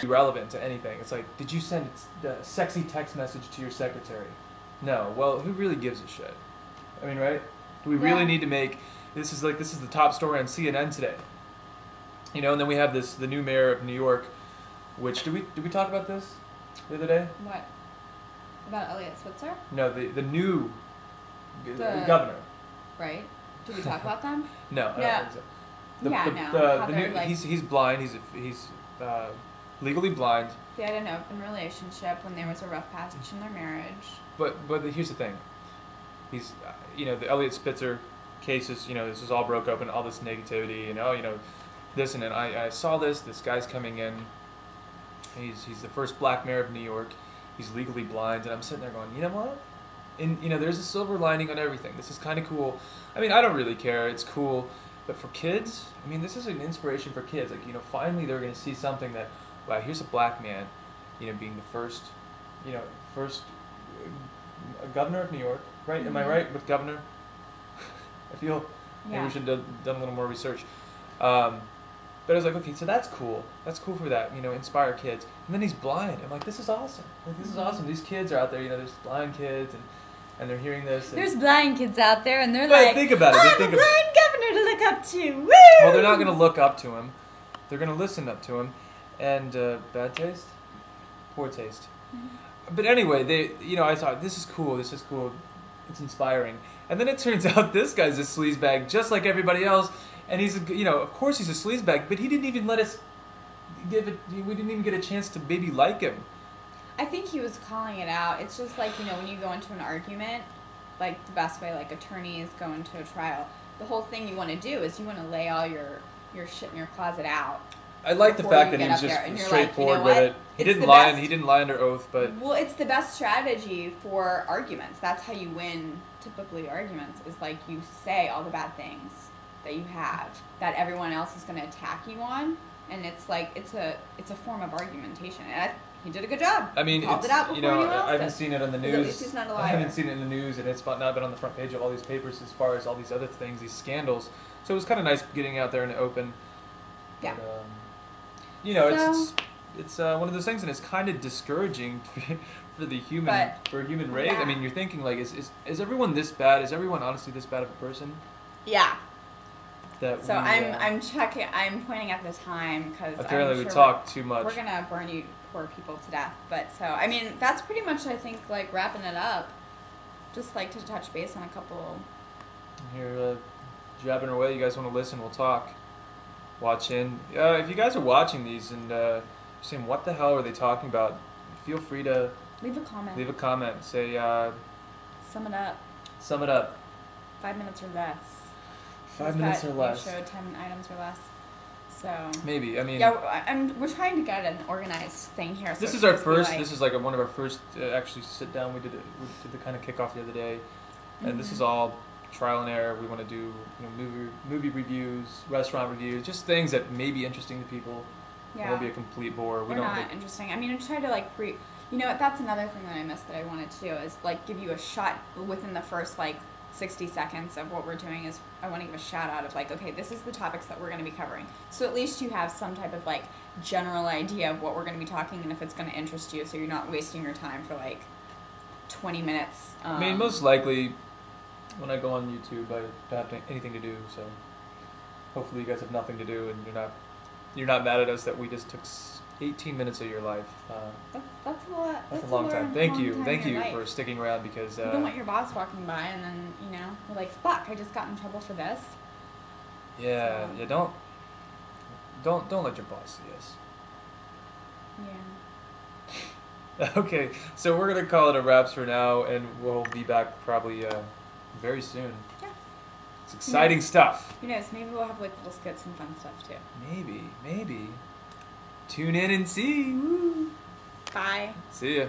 be relevant to anything. It's like, did you send a sexy text message to your secretary? No. Well, who really gives a shit? I mean, right? Do we really need to make this is the top story on CNN today? You know, and then we have the new mayor of New York, which did we talk about this the other day? What? About Elliot Spitzer? No, the new governor. Right. Did we talk about them? No, I don't think so. He's blind. He's legally blind. They had an open relationship when there was a rough passage in their marriage. But here's the thing. He's the Elliot Spitzer cases. This is all broke open. All this negativity. This and then I saw this. This guy's coming in. He's the first black mayor of New York. He's legally blind, and I'm sitting there going, you know what? And there's a silver lining on everything. This is kind of cool. I mean, I don't really care. It's cool. But for kids, I mean, this is an inspiration for kids. Like, finally they're going to see something that, wow, here's a black man, being the first governor of New York, right? Mm-hmm. Am I right with governor? I feel maybe we should have done a little more research. But I was like, okay, so that's cool. That's cool for that, inspire kids. And then he's blind. I'm like, this is awesome. Like, this is awesome. These kids are out there, there's blind kids, and they're hearing this. There's blind kids out there, and they're like, think about it. I have a blind governor to look up to. Woo! Well, they're not going to look up to him. They're going to listen up to him. And bad taste? Poor taste. Mm-hmm. But anyway, I thought, this is cool. This is cool. It's inspiring. And then it turns out this guy's a sleazebag, just like everybody else. And he's, of course he's a sleazebag, but he didn't even let us we didn't even get a chance to maybe like him. I think he was calling it out. It's just like, when you go into an argument, like the best way, like attorneys go into a trial, the whole thing you want to do is you want to lay all your shit in your closet out. I like the fact that he was just straightforward with it. He didn't lie under oath, but... Well, it's the best strategy for arguments. That's how you win, typically, arguments, is like you say all the bad things that you have that everyone else is going to attack you on, and it's like it's a form of argumentation. And he did a good job. I mean, called it out before anyone else I haven't seen it on the news. At least he's not a liar. I haven't seen it in the news, and it's not been on the front page of all these papers as far as all these other things, these scandals. So it was kind of nice getting out there in the open. Yeah. But, it's one of those things, and it's kind of discouraging for the human race. Yeah. I mean, you're thinking like, is everyone this bad? Is everyone honestly this bad of a person? Yeah. I'm pointing at the time because apparently we talk too much. We're gonna burn you poor people to death. But I mean, that's pretty much, I think, like wrapping it up. Just like to touch base on a couple. Here, jabbing away. You guys want to listen? We'll talk. Watch in. If you guys are watching these and saying what the hell are they talking about, feel free to leave a comment. Leave a comment. Say. Sum it up. Sum it up. 5 minutes or less. 5 minutes or less. You showed 10 items or less. So maybe. I mean. Yeah, we're trying to get an organized thing here. So this is our first. This is like one of our first actually sit down. We did the kind of kickoff the other day, and this is all trial and error. We want to do movie reviews, restaurant reviews, just things that may be interesting to people. Yeah. It won't be a complete bore. We're not interesting. I mean, I try to like that's another thing that I missed that I wanted to do is like give you a shot within the first like 60 seconds of what we're doing. Is I want to give a shout out of like, okay, this is the topics that we're going to be covering. So at least you have some type of like general idea of what we're going to be talking and if it's going to interest you, so you're not wasting your time for like 20 minutes. I mean, most likely when I go on YouTube, I don't have anything to do, so hopefully you guys have nothing to do and you're not mad at us that we just took 18 minutes of your life. That's a lot. That's a long time. Thank you for sticking around because... you don't want your boss walking by and then, you're like, fuck, I just got in trouble for this. Yeah, so. Don't let your boss see us. Yeah. Okay, so we're going to call it a wraps for now, and we'll be back probably very soon. Yeah. It's exciting stuff. Who knows? Maybe we'll have like little skits and fun stuff too. Maybe. Tune in and see. Woo. Bye. See ya.